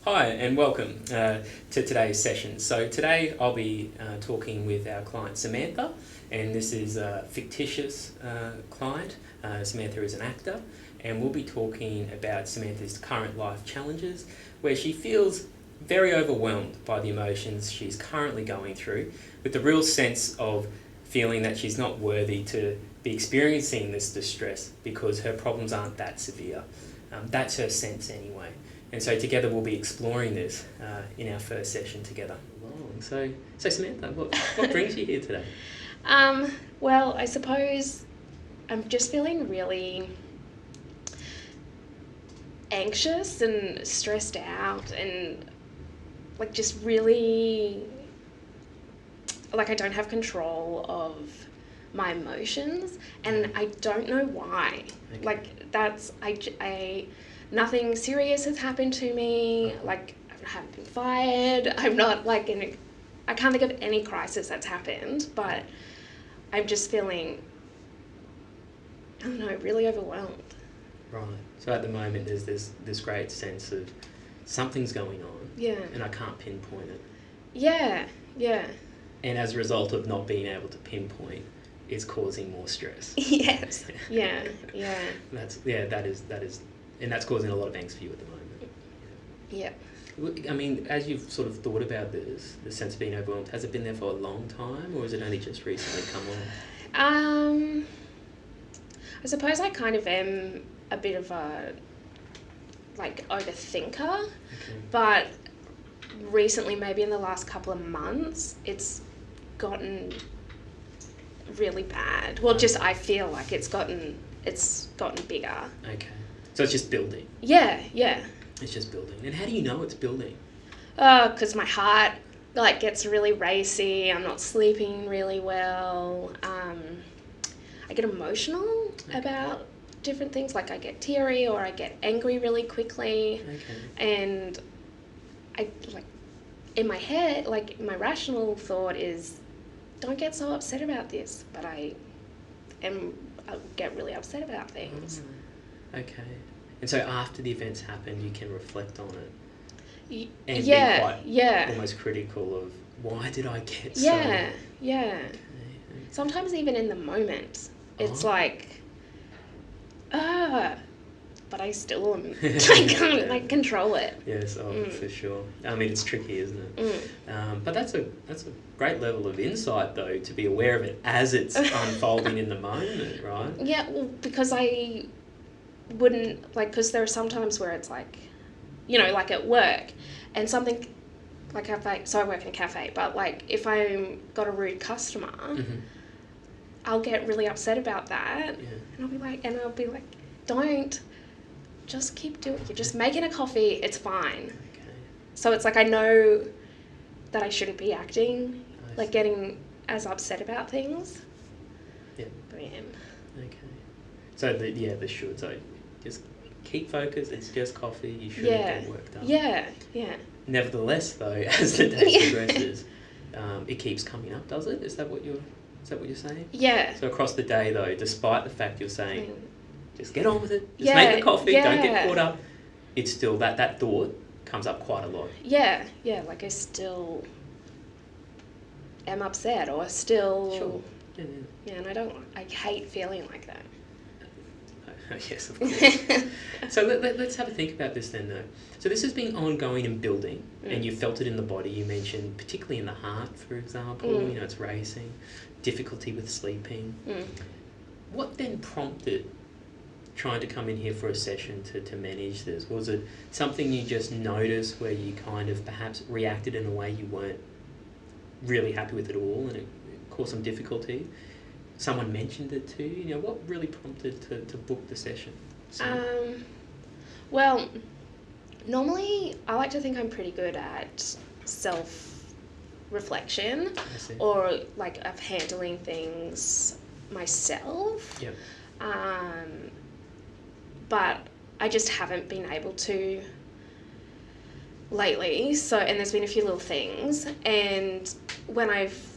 Hi and welcome to today's session. So today I'll be talking with our client Samantha, and this is a fictitious client. Samantha is an actor, and we'll be talking about Samantha's current life challenges, where she feels very overwhelmed by the emotions she's currently going through, with the real sense of feeling that she's not worthy to be experiencing this distress because her problems aren't that severe. That's her sense anyway. And so together we'll be exploring this in our first session together. So Samantha, what brings you here today? Well, I suppose I'm just feeling really anxious and stressed out and just really I don't have control of my emotions, and I don't know why. Okay. I nothing serious has happened to me. I haven't been fired. I'm not I can't think of any crisis that's happened, but I'm just feeling, I don't know, really overwhelmed. Right. So at the moment there's this great sense of something's going on. Yeah. And I can't pinpoint it. Yeah. And as a result of not being able to pinpoint, it's causing more stress. Yes. Yeah. That is, and that's causing a lot of angst for you at the moment. Yeah. I mean, as you've sort of thought about this, the sense of being overwhelmed, has it been there for a long time, or has it only just recently come on? I suppose I kind of am a bit of a overthinker, okay. But recently, maybe in the last couple of months, it's gotten really bad. Well, I feel like it's gotten bigger. Okay. So it's just building. Yeah. It's just building. And how do you know it's building? Because my heart gets really racy. I'm not sleeping really well. I get emotional about different things. I get teary or I get angry really quickly. Okay. And I in my head, my rational thought is, don't get so upset about this. But I get really upset about things. Okay. And so after the events happen, you can reflect on it. And be quite almost critical of, why did I get so... Yeah. Okay. Sometimes even in the moment, it's but I still am, I can't control it. Yes, for sure. I mean, it's tricky, isn't it? But that's a great level of insight, though, to be aware of it as it's unfolding in the moment, right? Yeah, well, because I wouldn't, because there are some times where it's at work, and something, cafe, so I work in a cafe, but if I got a rude customer, I'll get really upset about that, and I'll be like, don't, just keep doing it. You're just making a coffee, it's fine. Okay. So it's I know that I shouldn't be acting, getting as upset about things. Yeah. But I am. Okay. So the should, so just keep focused, it's just coffee, you shouldn't get work done. Yeah. Nevertheless, though, as the day progresses, it keeps coming up, does it? Is that what you're saying? Yeah. So across the day, though, despite the fact you're saying, just get on with it, just make the coffee, don't get caught up, it's still that thought comes up quite a lot. Yeah, I still am upset or still... Sure. Yeah, and I hate feeling like that. Yes, of course. So let's have a think about this then, though. So this has been ongoing and building, and you felt it in the body. You mentioned, particularly in the heart, for example, it's racing, difficulty with sleeping. What then prompted trying to come in here for a session to manage this? Was it something you just noticed where you kind of perhaps reacted in a way you weren't really happy with at all, and it caused some difficulty? Someone mentioned it to you? What really prompted to book the session? Well, normally I like to think I'm pretty good at self-reflection or of handling things myself. Yep. But I just haven't been able to lately. So, and there's been a few little things, and when I've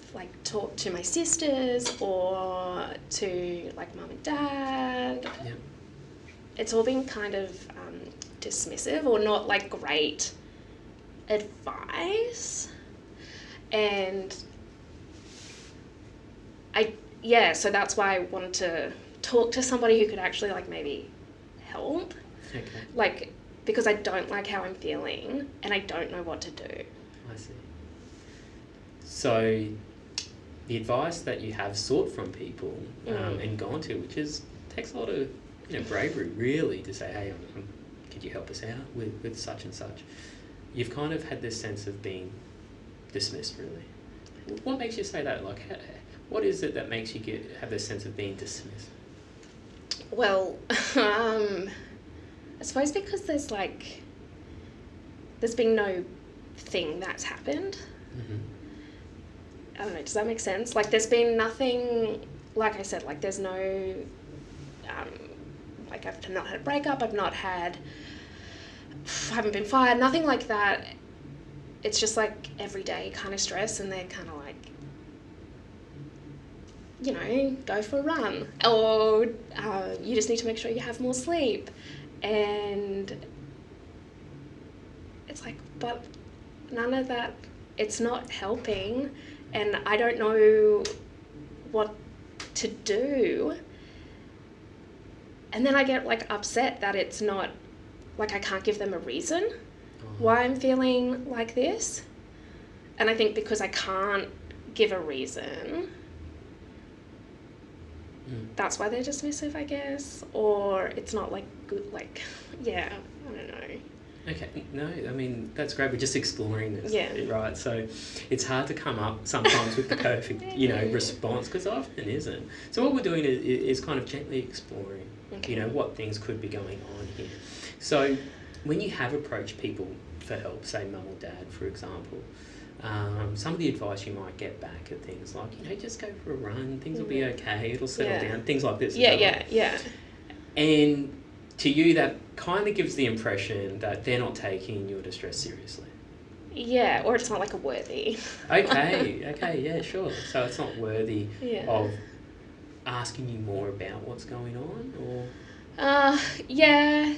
talked to my sisters or to mum and dad, it's all been kind of dismissive or not great advice, and so that's why I wanted to talk to somebody who could actually like maybe help. Okay. Like, because I don't like how I'm feeling and I don't know what to do. I see. So the advice that you have sought from people and gone to, which takes a lot of bravery really to say, hey, could you help us out with such and such? You've kind of had this sense of being dismissed, really. What makes you say that? Like, what is it that makes you have this sense of being dismissed? Well, I suppose because there's been no thing that's happened. Mm-hmm. I don't know, does that make sense? Like, there's been nothing, like I said, like, there's no, like, I've not had a breakup, I haven't been fired, nothing like that. It's just, like, everyday kind of stress, and they're kind of like, go for a run, or you just need to make sure you have more sleep. And it's like, but none of that, it's not helping, and I don't know what to do. And then I get like upset that it's not, like, I can't give them a reason why I'm feeling like this. And I think because I can't give a reason, that's why they're dismissive, I guess. Or it's not like good, like, I don't know. Okay, no, I mean, that's great. We're just exploring this, Yeah. right? So it's hard to come up sometimes with the perfect, response, because often isn't. So what we're doing is kind of gently exploring, what things could be going on here. So when you have approached people for help, say mum or dad, for example, some of the advice you might get back are things like, just go for a run, things will be okay, it'll settle down, things like this. Yeah. And to you, that kind of gives the impression that they're not taking your distress seriously. Yeah, or it's not like a worthy. Okay, yeah, sure. So it's not worthy of asking you more about what's going on, or? Yeah,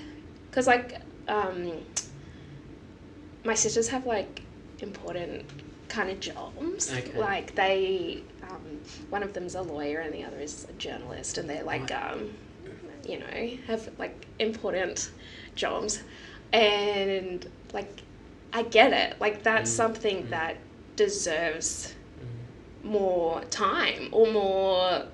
because like, my sisters have like important kind of jobs. Okay. Like they, one of them's a lawyer and the other is a journalist, and they're like, have like important jobs, and like I get it. Like that's something that deserves more time, or more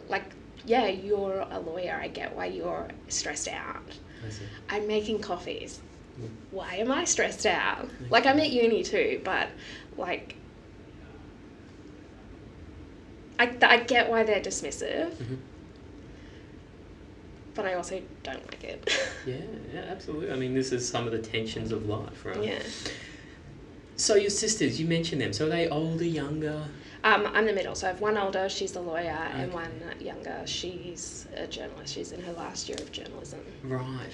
like, you're a lawyer. I get why you're stressed out. I see. I'm making coffees. Why am I stressed out? Okay. Like, I'm at uni too, but like, I get why they're dismissive, but I also don't like it. Yeah, absolutely. I mean, this is some of the tensions of life, right? Yeah. So your sisters, you mentioned them. So are they older, younger? I'm the middle. So I have one older, she's the lawyer, and one younger, she's a journalist. She's in her last year of journalism. Right.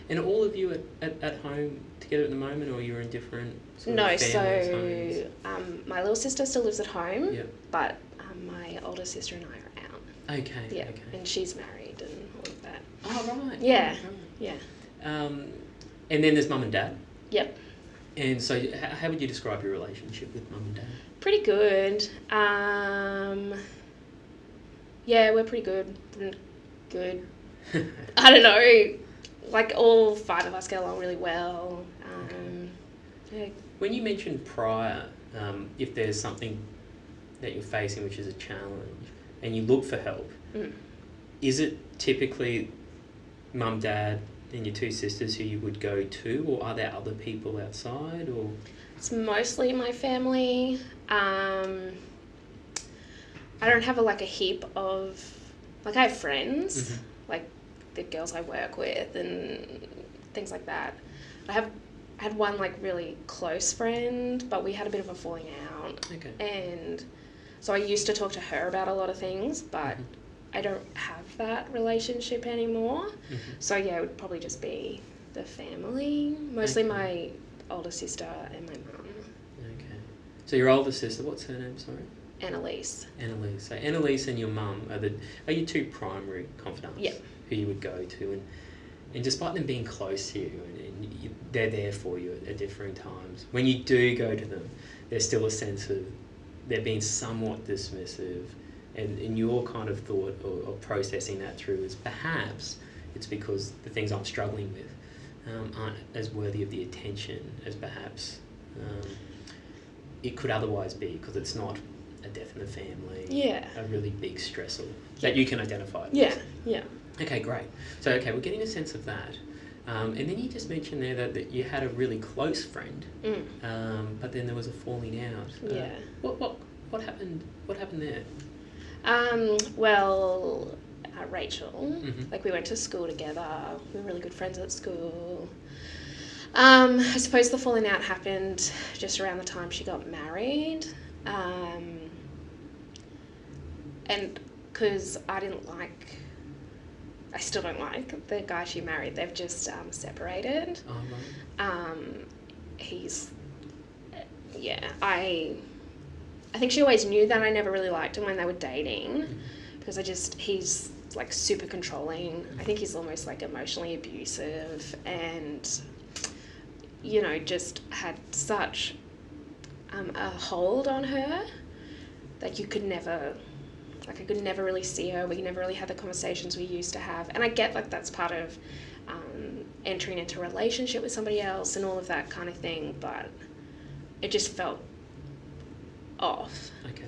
And all of you at home together at the moment, or you're in different sort of families, homes? My little sister still lives at home, yep. but my older sister and I are out. Okay. Yeah, okay. and she's married and all of that. Oh, right. Yeah, right. yeah. And then there's mum and dad? Yep. And so how would you describe your relationship with mum and dad? Pretty good. Yeah, we're pretty good. Good. I don't know. Like, all 5 of us get along really well. Yeah. When you mentioned prior, if there's something that you're facing which is a challenge and you look for help, is it typically mum, dad and your 2 sisters who you would go to, or are there other people outside? Or it's mostly my family. I don't have a heap of, like, I have friends, like the girls I work with and things like that. I had one like really close friend, but we had a bit of a falling out. Okay. And so I used to talk to her about a lot of things, but I don't have that relationship anymore. So yeah, it would probably just be the family, mostly my older sister and my mum. Okay. So your older sister, what's her name, sorry? Annalise. So Annalise and your mum are your 2 primary confidants? Yeah. Who you would go to. And despite them being close to you and they're there for you at differing times, when you do go to them, there's still a sense of they're being somewhat dismissive, and your kind of thought or processing that through is perhaps it's because the things I'm struggling with aren't as worthy of the attention as perhaps it could otherwise be, because it's not a death in the family, a really big stressor that you can identify. Yeah. Okay, great. So, okay, we're getting a sense of that. And then you just mentioned there that you had a really close friend, but then there was a falling out. What happened? What happened there? Well, Rachel, like we went to school together. We were really good friends at school. I suppose the falling out happened just around the time she got married. And because I still don't like the guy she married. They've just separated. He's, I think she always knew that I never really liked him when they were dating, because he's like super controlling. I think he's almost like emotionally abusive, and just had such a hold on her that I could never really see her. We never really had the conversations we used to have. And I get like that's part of entering into a relationship with somebody else and all of that kind of thing, but it just felt off. Okay.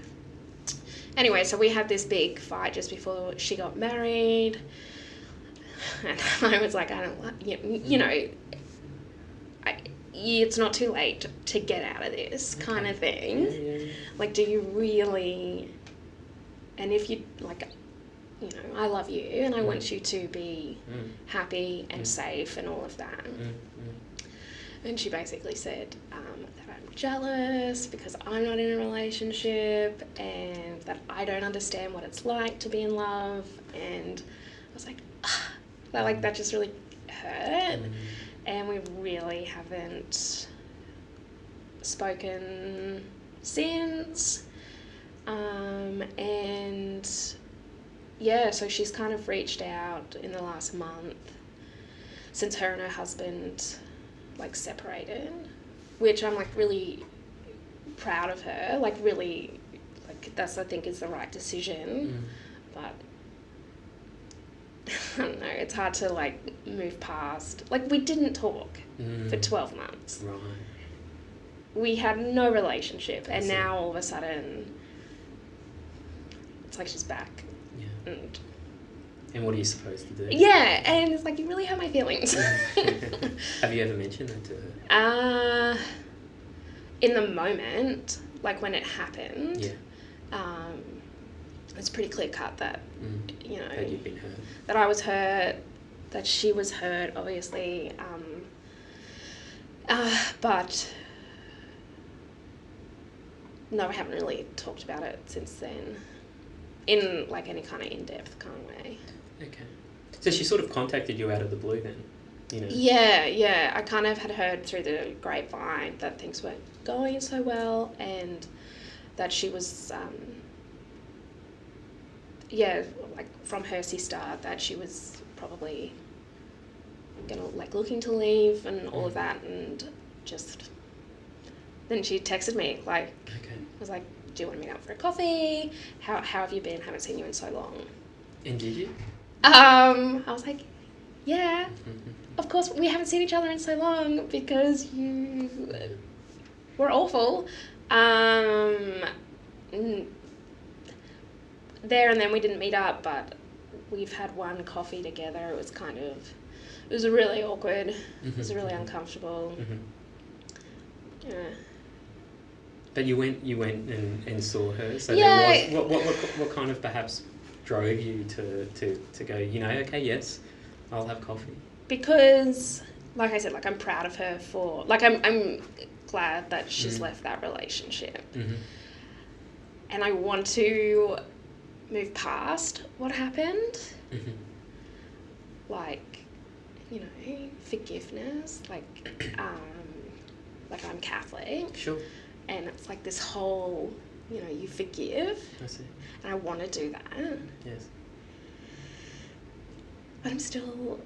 Anyway, so we had this big fight just before she got married. And I was like, I don't like, it's not too late to get out of this kind of thing. Yeah. Like, do you really... And if you, I love you and I want you to be happy and safe and all of that. And she basically said that I'm jealous because I'm not in a relationship and that I don't understand what it's like to be in love. And I was like, that just really hurt. And we really haven't spoken since. So she's kind of reached out in the last month since her and her husband separated, which I'm really proud of her, really that's I think is the right decision, but I don't know, it's hard to move past. We didn't talk for 12 months. Right. We had no relationship, and now all of a sudden it's like she's back. Yeah. And what are you supposed to do? Yeah, and it's you really hurt my feelings. Have you ever mentioned that to her? In the moment, when it happened, it's pretty clear cut that, that you've been hurt. That I was hurt, that she was hurt, obviously. But no, I haven't really talked about it since then in any kind of in-depth kind of way. Okay. So she sort of contacted you out of the blue then? Yeah. I kind of had heard through the grapevine that things weren't going so well, and that she was, from her sister, that she was probably looking to leave and all of that, and just then she texted me was like, do you want to meet up for a coffee? How have you been? Haven't seen you in so long. And did you? I was like, yeah, of course, we haven't seen each other in so long because you were awful. There and then we didn't meet up, but we've had one coffee together. It was really awkward. It was really uncomfortable. Yeah. But you went and saw her. So yeah. There was what kind of perhaps drove you to go, okay, yes, I'll have coffee? Because, like I said, I'm proud of her for, I'm glad that she's left that relationship. And I want to move past what happened. Forgiveness, I'm Catholic. Sure. And it's this whole, you forgive. I see. And I want to do that. Yes. But I'm still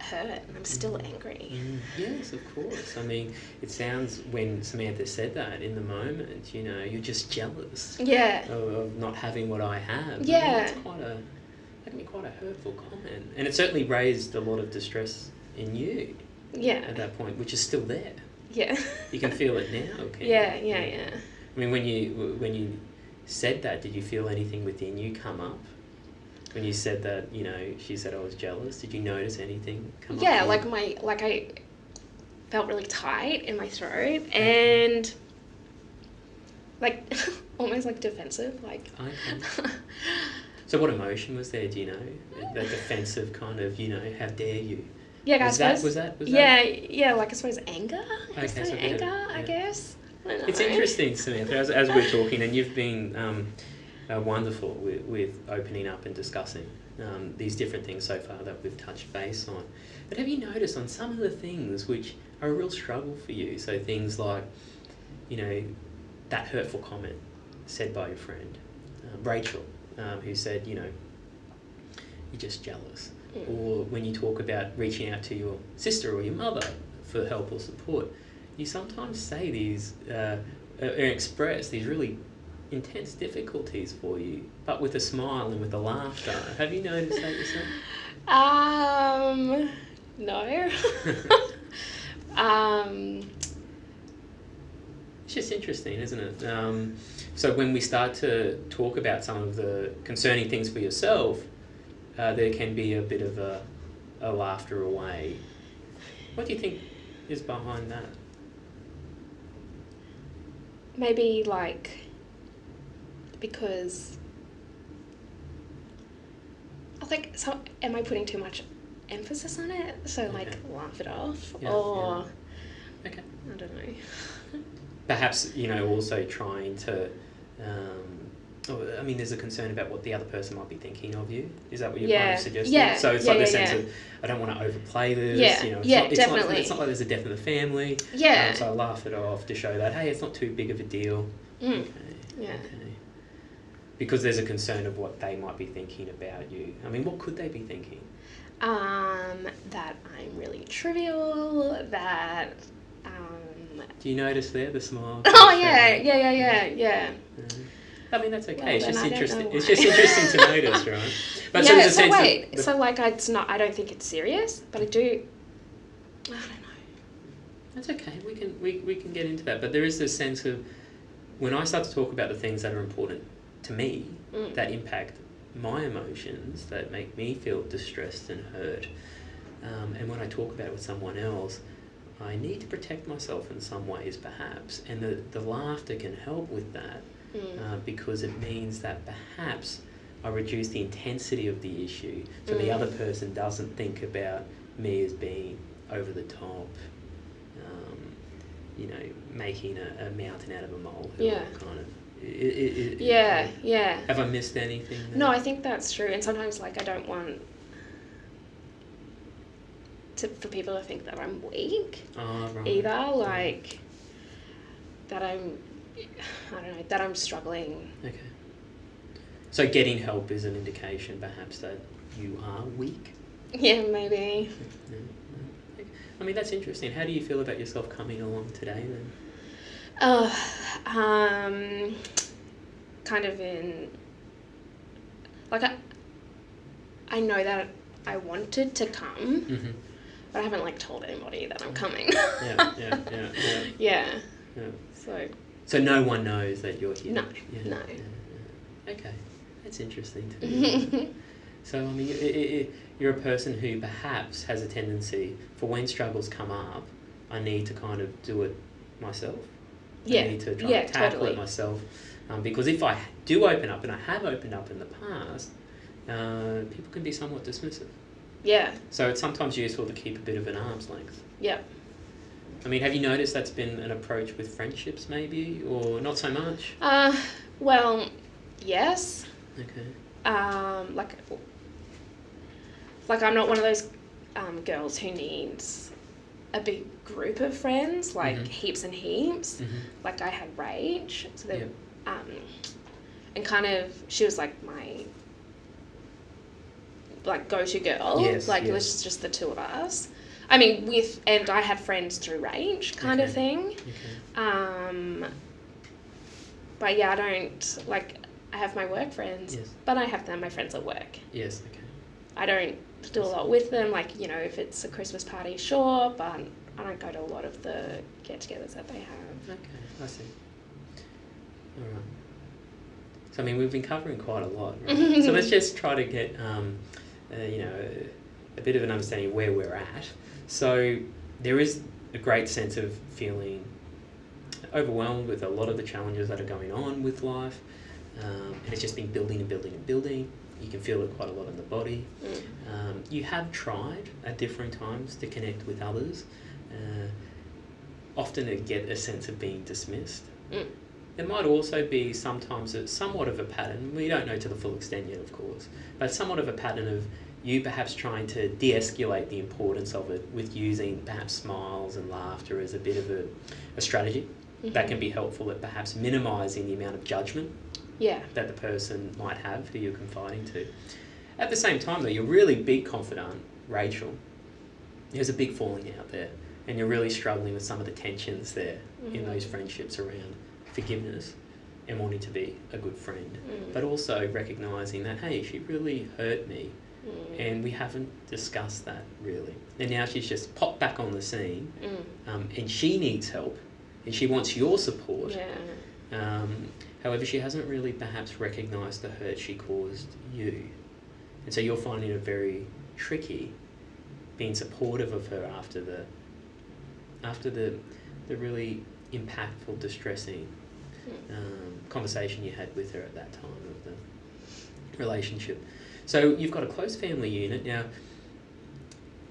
hurt and I'm still angry. Yes, of course. I mean, it sounds, when Samantha said that in the moment, you know, you're just jealous Yeah. of not having what I have. Yeah. I mean, that can be quite a hurtful comment. And it certainly raised a lot of distress in you Yeah. at that point, which is still there. Yeah. You can feel it now, can't you? Yeah. I mean, when you said that, did you feel anything within you come up? When you said that, you know, she said I was jealous, did you notice anything come up? Yeah, like I felt really tight in my throat and like almost like defensive, like. Okay. So what emotion was there, do you know? That defensive kind of, you know, how dare you? Yeah, was that? Yeah, like I suppose anger. Okay, so anger, I guess. I don't know. It's interesting, Samantha, as we're talking, and you've been wonderful with opening up and discussing these different things so far that we've touched base on. But have you noticed on some of the things which are a real struggle for you? So things like, you know, that hurtful comment said by your friend, Rachel, who said, you know, you're just jealous. Or when you talk about reaching out to your sister or your mother for help or support, you sometimes say these, or express these really intense difficulties for you, but with a smile and with a laughter. Have you noticed that yourself? No. It's just interesting, isn't it? So when we start to talk about some of the concerning things for yourself, there can be a bit of a laughter away. What do you think is behind that? Maybe like because I think so. Am I putting too much emphasis on it? So like laugh it off, or okay. I don't know. Perhaps, you know, also trying to. I mean, there's a concern about what the other person might be thinking of you. Is that what you're kind of suggesting? Yeah. So it's like the sense of, I don't want to overplay this. Yeah. You know, Definitely. It's not like there's a death in the family. Yeah. So I laugh it off to show that, hey, it's not too big of a deal. Okay. Because there's a concern of what they might be thinking about you. I mean, what could they be thinking? That I'm really trivial, that... Do you notice there the smile? Oh, yeah. I mean, that's okay. Well, it's just interesting. why. It's just interesting to notice, right? But Yeah, so wait. So like it's not, I don't think it's serious, but I do, I don't know. That's okay. We can get into that. But there is this sense of, when I start to talk about the things that are important to me, that impact my emotions, that make me feel distressed and hurt, and when I talk about it with someone else, I need to protect myself in some ways, perhaps, and the laughter can help with that, because it means that perhaps I reduce the intensity of the issue, so the other person doesn't think about me as being over the top, you know, making a mountain out of a molehill, kind of. Have I missed anything there? No, I think that's true, and sometimes like I don't want for people to think that I'm weak either, like that I don't know, that I'm struggling. Okay. So getting help is an indication perhaps that you are weak? Yeah, maybe. I mean, that's interesting. How do you feel about yourself coming along today then? Kind of in, like I know that I wanted to come, but I haven't like told anybody that I'm coming. Yeah. So no one knows that you're here? No. Okay, that's interesting to me. So, I mean, you're a person who perhaps has a tendency for when struggles come up, I need to kind of do it myself. I need to try to tackle it myself. Because if I do open up, and I have opened up in the past, people can be somewhat dismissive. Yeah. So it's sometimes useful to keep a bit of an arm's length. Yeah. I mean, have you noticed that's been an approach with friendships maybe, or not so much? Well, yes. Okay. Like I'm not one of those girls who needs a big group of friends, like heaps and heaps. Like I had Rage, so they, and kind of she was like my like go-to girl. Yes, Like, yes. it was just the two of us. I mean, and I had friends through range kind of thing. Okay. But yeah, I don't, like, I have my work friends, Yes. but I have my friends at work. Yes, okay. I don't do a lot with them, like, you know, if it's a Christmas party, sure, but I don't go to a lot of the get-togethers that they have. Okay, I see. All right. So, I mean, we've been covering quite a lot, right? So let's just try to get, you know, a bit of an understanding of where we're at. So there is a great sense of feeling overwhelmed with a lot of the challenges that are going on with life, and it's just been building and building and building. You can feel it quite a lot in the body. You have tried at different times to connect with others, often to get a sense of being dismissed. It might also be sometimes somewhat of a pattern, we don't know to the full extent yet, of course, but somewhat of a pattern of you perhaps trying to de-escalate the importance of it with using perhaps smiles and laughter as a bit of a strategy that can be helpful at perhaps minimising the amount of judgment that the person might have who you're confiding to. At the same time though, your really big confidant, Rachel, there's a big falling out there and you're really struggling with some of the tensions there in those friendships around forgiveness and wanting to be a good friend, but also recognising that, hey, she really hurt me and we haven't discussed that really. And now she's just popped back on the scene and she needs help and she wants your support. However, she hasn't really perhaps recognised the hurt she caused you. And so you're finding it very tricky being supportive of her after the really impactful, distressing conversation you had with her at that time of the relationship. So you've got a close family unit. Now,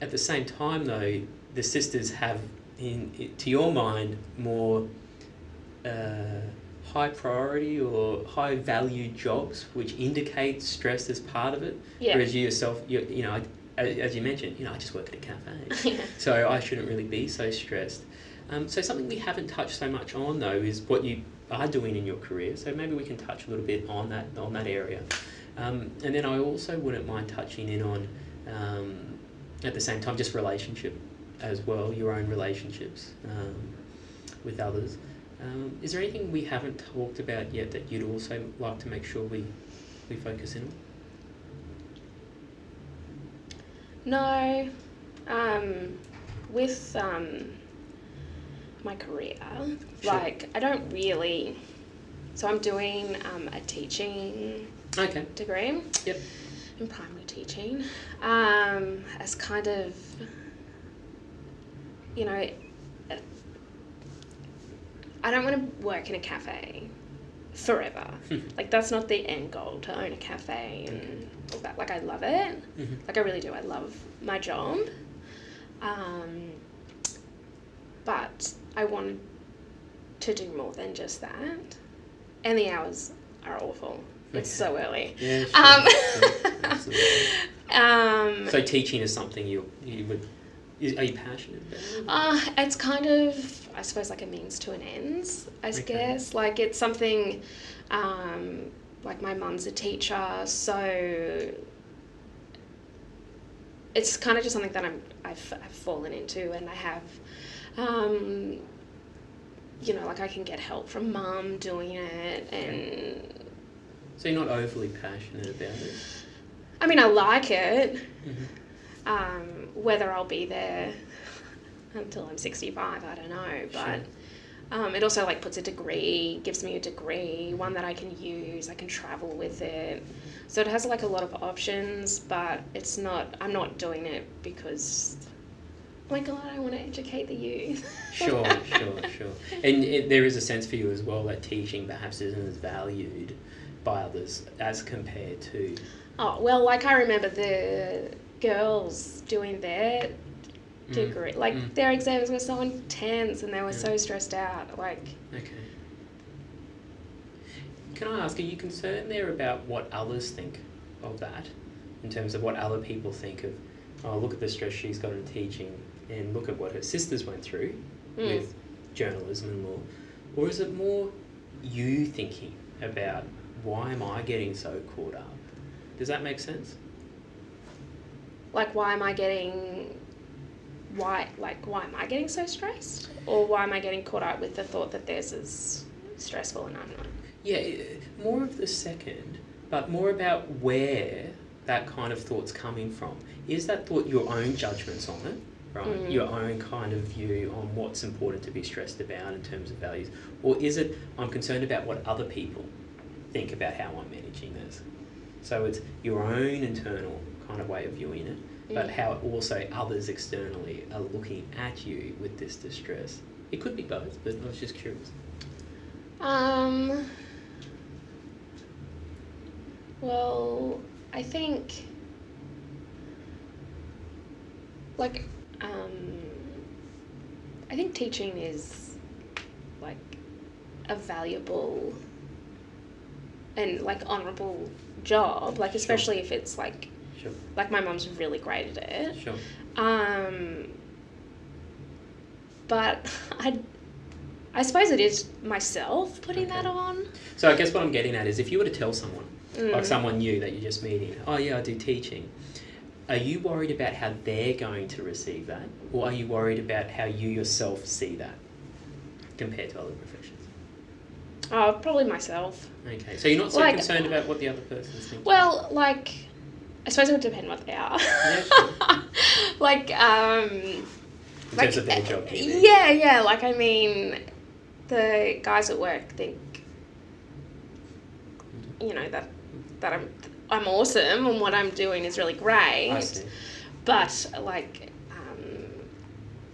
at the same time though, the sisters have, to your mind, more high priority or high value jobs, which indicate stress as part of it. Whereas you yourself, you know, as you mentioned, you know, I just work at a cafe, so I shouldn't really be so stressed. So something we haven't touched so much on though is what you are doing in your career. So maybe we can touch a little bit on that area. And then I also wouldn't mind touching in on, at the same time, just relationship as well, your own relationships with others. Is there anything we haven't talked about yet that you'd also like to make sure we focus in on? No. With my career, like, I don't really... So I'm doing a teaching degree in primary teaching, as kind of, you know, I don't want to work in a cafe forever. Like, that's not the end goal, to own a cafe and all that. Like, I love it. Like, I really do. I love my job. But I wanted to do more than just that. And the hours are awful. It's so early. Yeah, sure. Absolutely. So teaching is something you would... Are you passionate about it? It's kind of, I suppose, like a means to an end, I guess. Like, it's something, like, my mum's a teacher, so it's kind of just something that I've fallen into, and I have, you know, like, I can get help from mum doing it, and... So you're not overly passionate about it? I mean, I like it. Whether I'll be there until I'm 65, I don't know, but it also, like, puts a degree, gives me a degree, one that I can use, I can travel with it, so it has, like, a lot of options, but it's not, I'm not doing it because, oh my God, I want to educate the youth. Sure. And there is a sense for you as well that teaching perhaps isn't as valued by others as compared to... Oh, well, like, I remember the girls doing their degree, like, their exams were so intense and they were so stressed out, like... Okay. Can I ask, are you concerned there about what others think of that, in terms of what other people think of, oh, look at the stress she's got in teaching, and look at what her sisters went through with journalism and law? Or is it more you thinking about, why am I getting so caught up? Does that make sense? like why am I getting so stressed, or why am I getting caught up with the thought that theirs is stressful and I'm not? Yeah, more of the second, but more about where that kind of thought's coming from. Is that thought your own judgments on it, right? Your own kind of view on what's important to be stressed about in terms of values? Or is it, I'm concerned about what other people think about how I'm managing this? So it's your own internal kind of way of viewing it, but how also others externally are looking at you with this distress. It could be both, but I was just curious. Well, I think, like, I think teaching is, like, a valuable and, like, honourable job, like, especially if it's, like, Sure. like, my mum's really great at it. Sure. But I suppose it is myself putting that on. So I guess what I'm getting at is if you were to tell someone, like someone new that you're just meeting, oh yeah, I do teaching, are you worried about how they're going to receive that? Or are you worried about how you yourself see that compared to other professions? Oh, probably myself. Okay, so you're not so Like, concerned about what the other person's thinking? Well, like, I suppose it would depend what they are. Yeah, sure. Like, In terms of their job, you mean? yeah, like, I mean, the guys at work think, you know, that I'm awesome and what I'm doing is really great. I see. But, like,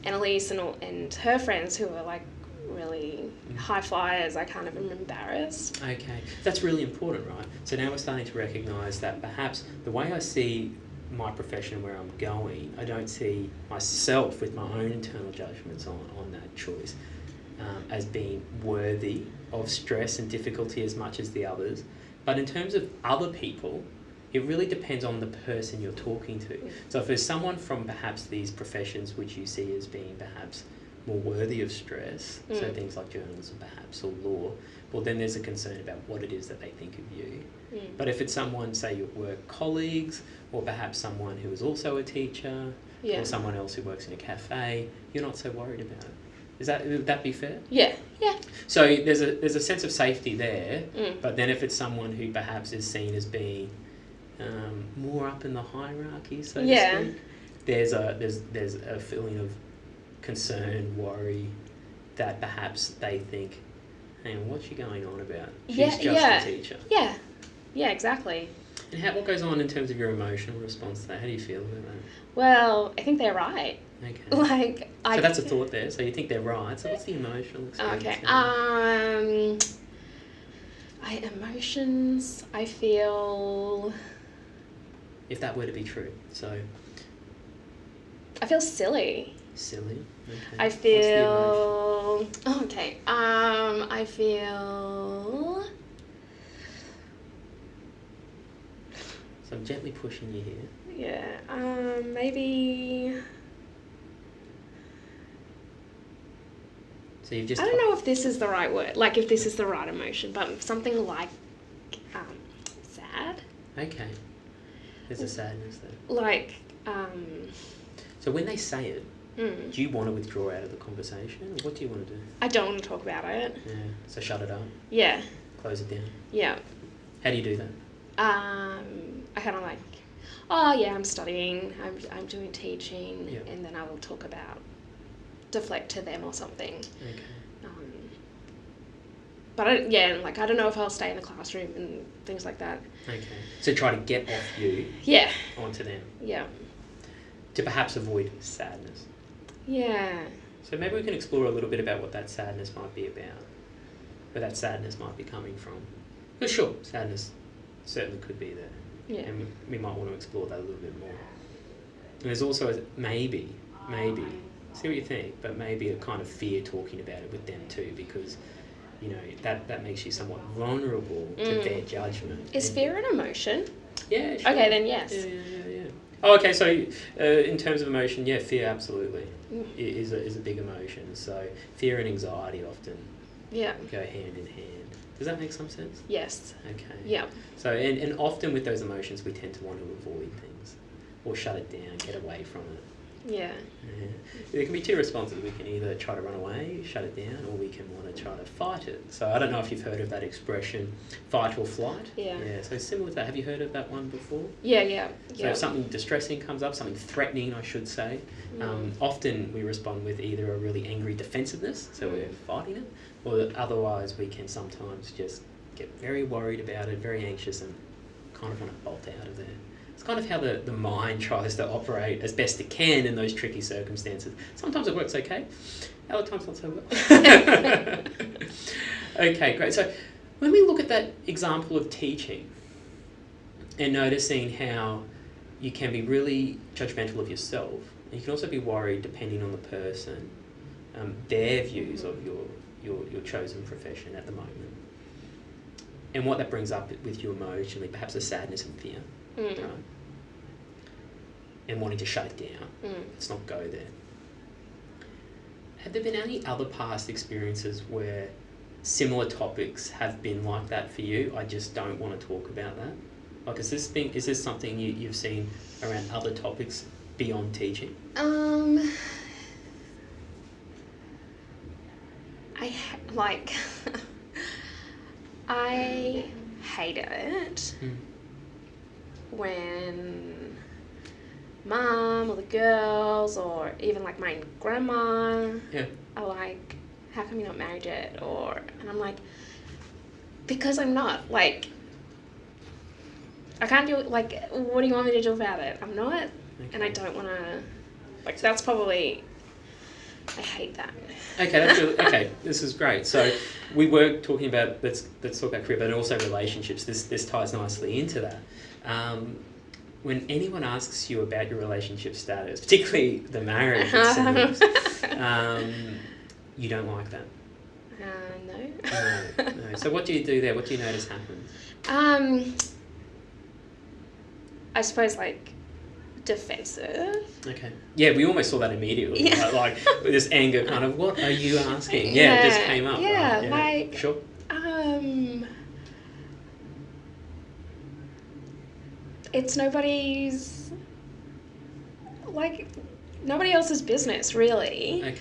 Annalise and her friends who are, like, really high flyers, I kind of am embarrassed. Okay, that's really important, right? So now we're starting to recognise that perhaps the way I see my profession, where I'm going, I don't see myself with my own internal judgments on that choice as being worthy of stress and difficulty as much as the others. But in terms of other people, it really depends on the person you're talking to. So if there's someone from perhaps these professions which you see as being perhaps more worthy of stress, so things like journalism perhaps, or law, well then there's a concern about what it is that they think of you. But if it's someone, say your work colleagues, or perhaps someone who is also a teacher, or someone else who works in a cafe, you're not so worried about it. Would that be fair? Yeah. So there's a sense of safety there, but then if it's someone who perhaps is seen as being more up in the hierarchy, so to speak, there's a feeling of concern, worry, that perhaps they think, hang on, what's she going on about? She's just a teacher. Yeah, exactly. And what goes on in terms of your emotional response to that? How do you feel about that? Well, I think they're right. Okay. Like, so that's a thought there. So you think they're right. So what's the emotional experience? Okay. Emotions, I feel... If that were to be true, so... I feel silly. Silly? Okay. I feel... Oh, okay. I feel... So I'm gently pushing you here. Yeah. Maybe... So you've just... I don't know if this is the right word, like if this is the right emotion, but something like sad. Okay. There's a sadness there. Like, So when they say it, do you want to withdraw out of the conversation? Or what do you want to do? I don't want to talk about it. Yeah. So shut it up. Yeah. Close it down. Yeah. How do you do that? I kind of like, oh yeah, I'm studying, I'm doing teaching, and then I will talk about, deflect to them or something. Okay. But I don't know if I'll stay in the classroom and things like that. Okay. So try to get off you. Yeah. Onto them. Yeah. To perhaps avoid sadness. Yeah. So maybe we can explore a little bit about what that sadness might be about, where that sadness might be coming from. Because sure, sadness certainly could be there. Yeah. And we might want to explore that a little bit more. And there's also maybe, see what you think, but maybe a kind of fear talking about it with them too, because, you know, that makes you somewhat vulnerable to their judgment. Is fear an emotion? Yeah, sure. Okay, then yes. Yeah. Oh, okay, so in terms of emotion, yeah, fear absolutely is a big emotion. So fear and anxiety often go hand in hand. Does that make some sense? Yes. Okay. Yeah. So, and often with those emotions, we tend to want to avoid things. or shut it down, get away from it. Yeah. Yeah. There can be two responses. We can either try to run away, shut it down, or we can want to try to fight it. So I don't know if you've heard of that expression, fight or flight. Yeah. Yeah, so similar to that. Have you heard of that one before? Yeah. So if something distressing comes up, something threatening, I should say, often we respond with either a really angry defensiveness, so we're fighting it, or otherwise we can sometimes just get very worried about it, very anxious, and kind of want to bolt out of there. It's kind of how the mind tries to operate as best it can in those tricky circumstances. Sometimes it works okay, other times not so well. Okay, great. So when we look at that example of teaching and noticing how you can be really judgmental of yourself, and you can also be worried depending on the person, their views of your chosen profession at the moment, and what that brings up with you emotionally, perhaps a sadness and fear. Right? And wanting to shut it down. Let's not go there. Have there been any other past experiences where similar topics have been like that for you? I just don't want to talk about that. Like, is this something you've seen around other topics beyond teaching? I hate it when mum or the girls or even like my grandma are like, how come you're not married yet? And I'm like, because I'm not. Like, I can't do it. Like, what do you want me to do about it? I'm not. Okay. And I don't want to, like, that's probably, I hate that. Okay, that's really, okay. This is great. So we were talking about, let's talk about career, but also relationships. This ties nicely into that. When anyone asks you about your relationship status, particularly the marriage, it seems, you don't like that. No. So what do you do there? What do you notice happens? I suppose like defensive. Okay. Yeah, we almost saw that immediately. Yeah. Like with this anger kind of, what are you asking? Yeah, it just came up. Yeah, right? like sure. It's nobody else's business, really. Okay.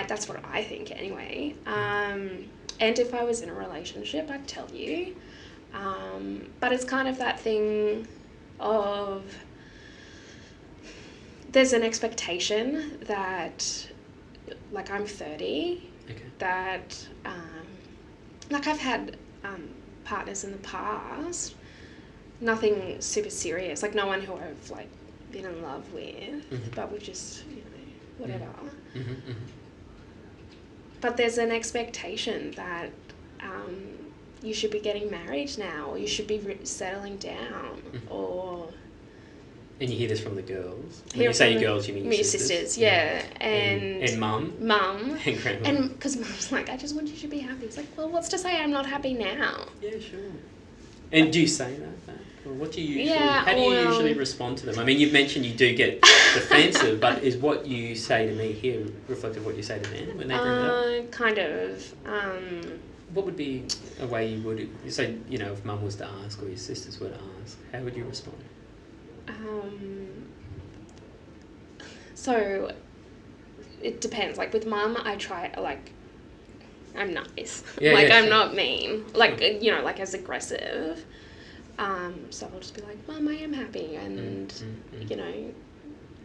That's what I think anyway. And if I was in a relationship, I'd tell you. But it's kind of that thing of there's an expectation that, like, I'm 30, that, like, I've had partners in the past, nothing super serious, like no one who I've like been in love with, but we just, whatever. But there's an expectation that you should be getting married now, or you should be settling down, or... And you hear this from the girls? When you say your girls, you mean your sisters? Yeah. And mum? Mum. And grandma. And because mum's like, I just want you to be happy. It's like, well, what's to say I'm not happy now? Yeah, sure. And do you say that back? Or what do you usually... how do you usually respond to them? I mean, you've mentioned you do get defensive, but is what you say to me here reflective of what you say to them when they bring it up? Kind of. What would be a way you would... So, if mum was to ask or your sisters were to ask, how would you respond? So it depends. Like with mum, I try, like, I'm nice. I'm not mean. Like, like as aggressive. So I'll just be like, Mum, I am happy. And,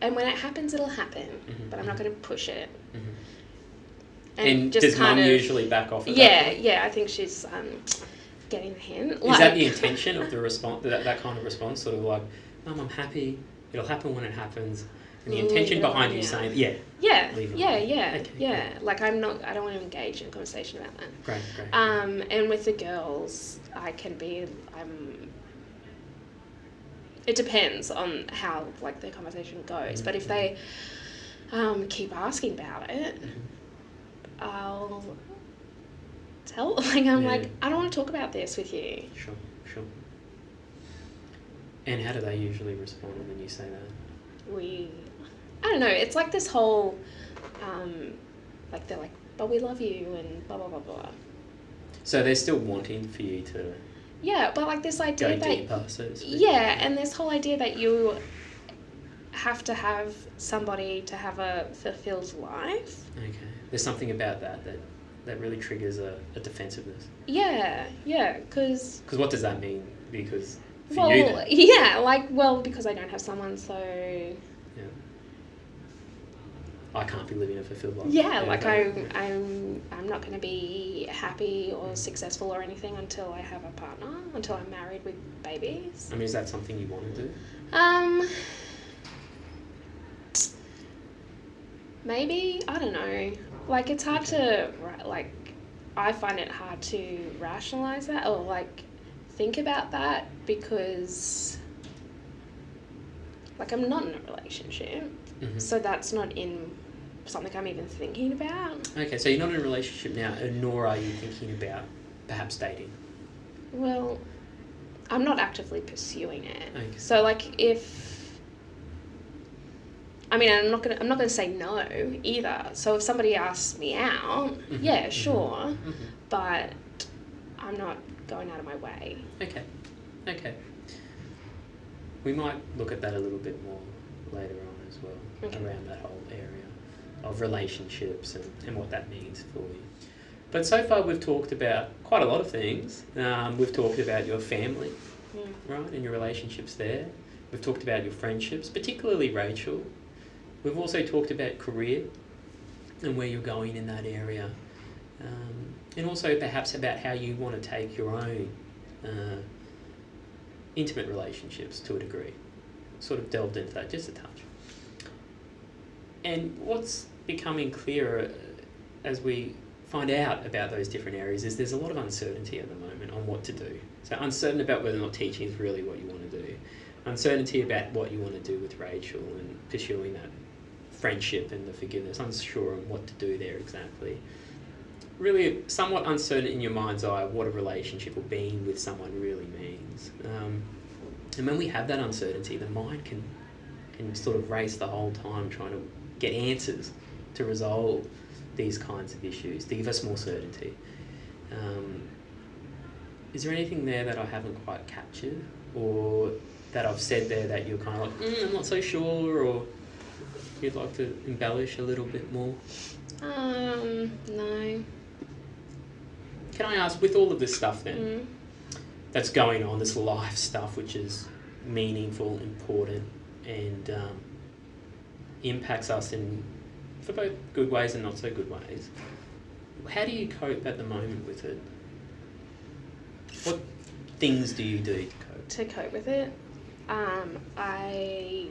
and when it happens, it'll happen. But I'm not going to push it. And just does mum usually back off of that? Yeah, I think she's getting the hint. Is that the intention of the response, that kind of response? Sort of like, Mum, I'm happy. It'll happen when it happens. And the intention behind you saying, Yeah. Like I don't want to engage in a conversation about that. Great. And with the girls, it depends on how like the conversation goes. But if they keep asking about it, I'll tell. Like like, I don't want to talk about this with you. Sure. And how do they usually respond when you say that? I don't know, it's like this whole, like they're like, but we love you and blah, blah, blah, blah. So they're still wanting for you to... Yeah, but like this idea go deeper, so to speak. Yeah, and this whole idea that you have to have somebody to have a fulfilled life. Okay. There's something about that really triggers a defensiveness. Yeah, because... Because what does that mean? Because for Well, you then, yeah, because I don't have someone, so... yeah, I can't be living a fulfilled life. Yeah, that- I'm not going to be happy or successful or anything until I have a partner, until I'm married with babies. I mean, is that something you want to do? Maybe, I don't know. Like, it's hard to, like, I find it hard to rationalise that or, like, think about that because, like, I'm not in a relationship, so that's not in something I'm even thinking about. Okay, so you're not in a relationship now, and nor are you thinking about perhaps dating. Well, I'm not actively pursuing it. Okay. So, like, I'm not gonna say no either. So if somebody asks me out, yeah, sure, but I'm not going out of my way. Okay. We might look at that a little bit more later on as well, around that whole area of relationships and what that means for you. But so far we've talked about quite a lot of things. We've talked about your family, right, and your relationships there. We've talked about your friendships, particularly Rachel. We've also talked about career and where you're going in that area. And also perhaps about how you want to take your own intimate relationships to a degree. Sort of delved into that just a touch. And what's becoming clearer as we find out about those different areas is there's a lot of uncertainty at the moment on what to do. So uncertain about whether or not teaching is really what you want to do. Uncertainty about what you want to do with Rachel and pursuing that friendship and the forgiveness. Unsure on what to do there exactly. Really somewhat uncertain in your mind's eye what a relationship or being with someone really means. And when we have that uncertainty, the mind can sort of race the whole time trying to get answers to resolve these kinds of issues, to give us more certainty. Is there anything there that I haven't quite captured, or that I've said there that you're kind of like, I'm not so sure, or you'd like to embellish a little bit more? No. Can I ask, with all of this stuff then, that's going on, this life stuff, which is meaningful, important, and impacts us for both good ways and not so good ways, how do you cope at the moment with it? What things do you do to cope? To cope with it, I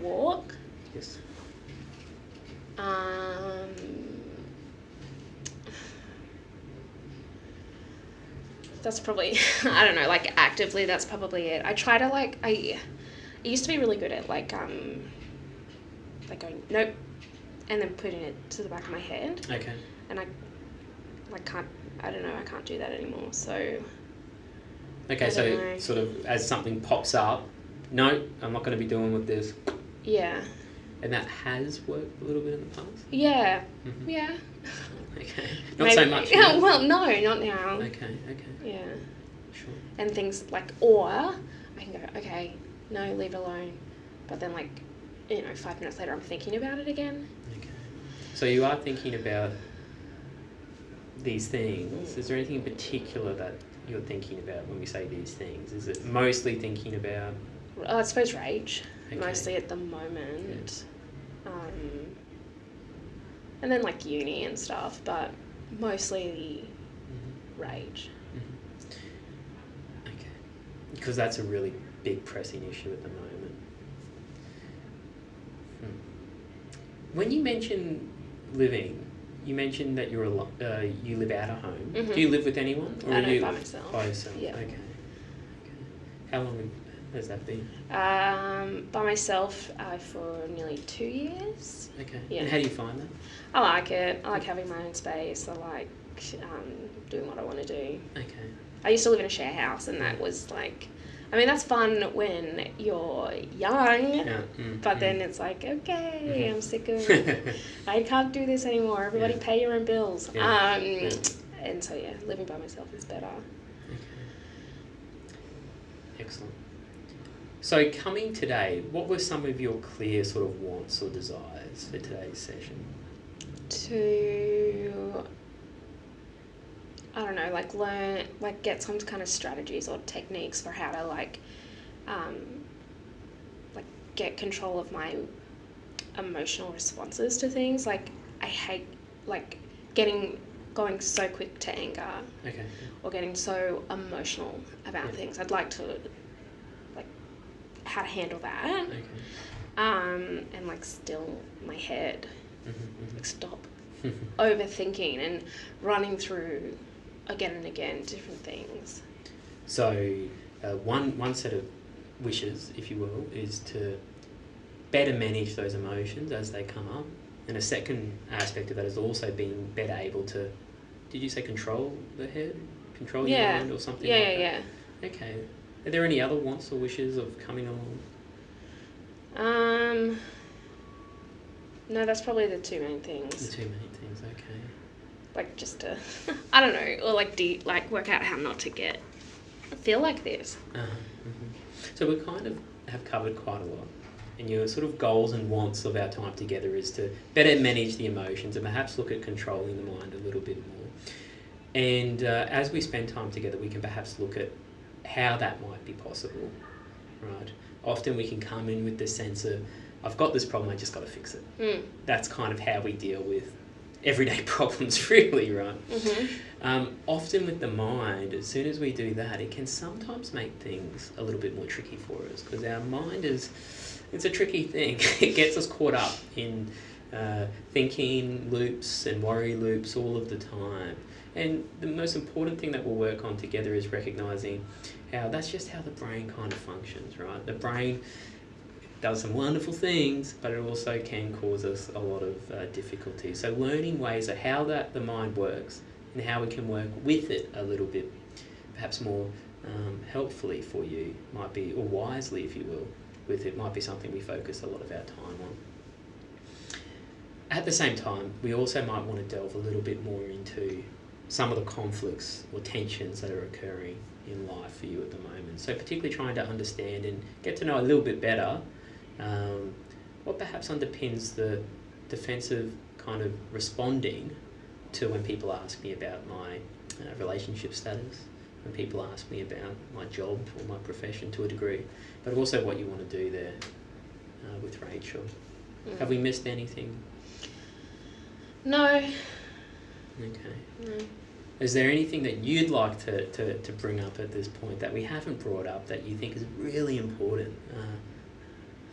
walk. Yes. That's probably, I don't know, like actively, that's probably it. I try to I used to be really good at like going, nope, and then putting it to the back of my head. Okay. And I can't do that anymore, so. Okay, so sort of as something pops up, no, I'm not going to be doing with this. Yeah. And that has worked a little bit in the past? Yeah. Yeah. Okay. Not so much. Yeah, well, no, not now. Okay. Yeah. Sure. And things like, or I can go, okay, no, leave it alone. But then 5 minutes later I'm thinking about it again. Okay. So you are thinking about these things. Is there anything in particular that you're thinking about when we say these things? Is it mostly thinking about... I suppose rage, mostly at the Yeah. moment. And then uni and stuff, but mostly rage. Okay. Because that's a really big pressing issue at the moment. When you mention living, you mentioned that you live out of home. Do you live with anyone? Or No, you by myself. By yourself? Yeah. Okay. How long has that been? By myself for nearly 2 years. Okay. Yeah. And how do you find that? I like it. I like having my own space. I like doing what I want to do. Okay. I used to live in a share house, and that was that's fun when you're young, Yeah. but then it's okay, I'm sick of it. I can't do this anymore. Everybody pay your own bills. Yeah. And so, living by myself is better. Okay. Excellent. So coming today, what were some of your clear sort of wants or desires for today's session? To, I don't know, like learn, like get some kind of strategies or techniques for how to like get control of my emotional responses to things. Like I hate like going so quick to anger. Okay. Or getting so emotional about things. I'd like to like how to handle that. Okay. And like still my head. Mm-hmm. Like stop overthinking and running through again and again different things. So one set of wishes, if you will, is to better manage those emotions as they come up, and a second aspect of that is also being better able to, did you say control the head, control your mind or something like that? Yeah. Okay. Are there any other wants or wishes of coming along? No, that's probably the two main things. The two main things, okay. Like just to, I don't know, or like work out how not to feel like this. So we kind of have covered quite a lot. And your sort of goals and wants of our time together is to better manage the emotions and perhaps look at controlling the mind a little bit more. And as we spend time together, we can perhaps look at how that might be possible, right? Often we can come in with the sense of, I've got this problem, I just got to fix it. That's kind of how we deal with everyday problems, really, right? Often with the mind, as soon as we do that, it can sometimes make things a little bit more tricky for us, because our mind it's a tricky thing. It gets us caught up in thinking loops and worry loops all of the time. And the most important thing that we'll work on together is recognising how that's just how the brain kind of functions, right? The brain does some wonderful things, but it also can cause us a lot of difficulty. So learning ways of how the mind works and how we can work with it a little bit, perhaps more helpfully for you might be, or wisely if you will, with it might be something we focus a lot of our time on. At the same time, we also might want to delve a little bit more into some of the conflicts or tensions that are occurring in life for you at the moment. So particularly trying to understand and get to know a little bit better what perhaps underpins the defensive kind of responding to when people ask me about my relationship status, when people ask me about my job or my profession to a degree, but also what you want to do there with Rachel. Have we missed anything? No. Okay. No. Is there anything that you'd like to bring up at this point that we haven't brought up that you think is really important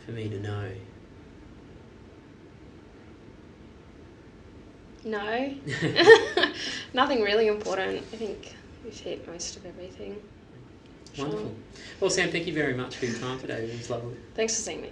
for me to know? No. Nothing really important. I think we've hit most of everything. Wonderful. Well, Sam, thank you very much for your time today. It was lovely. Thanks for seeing me.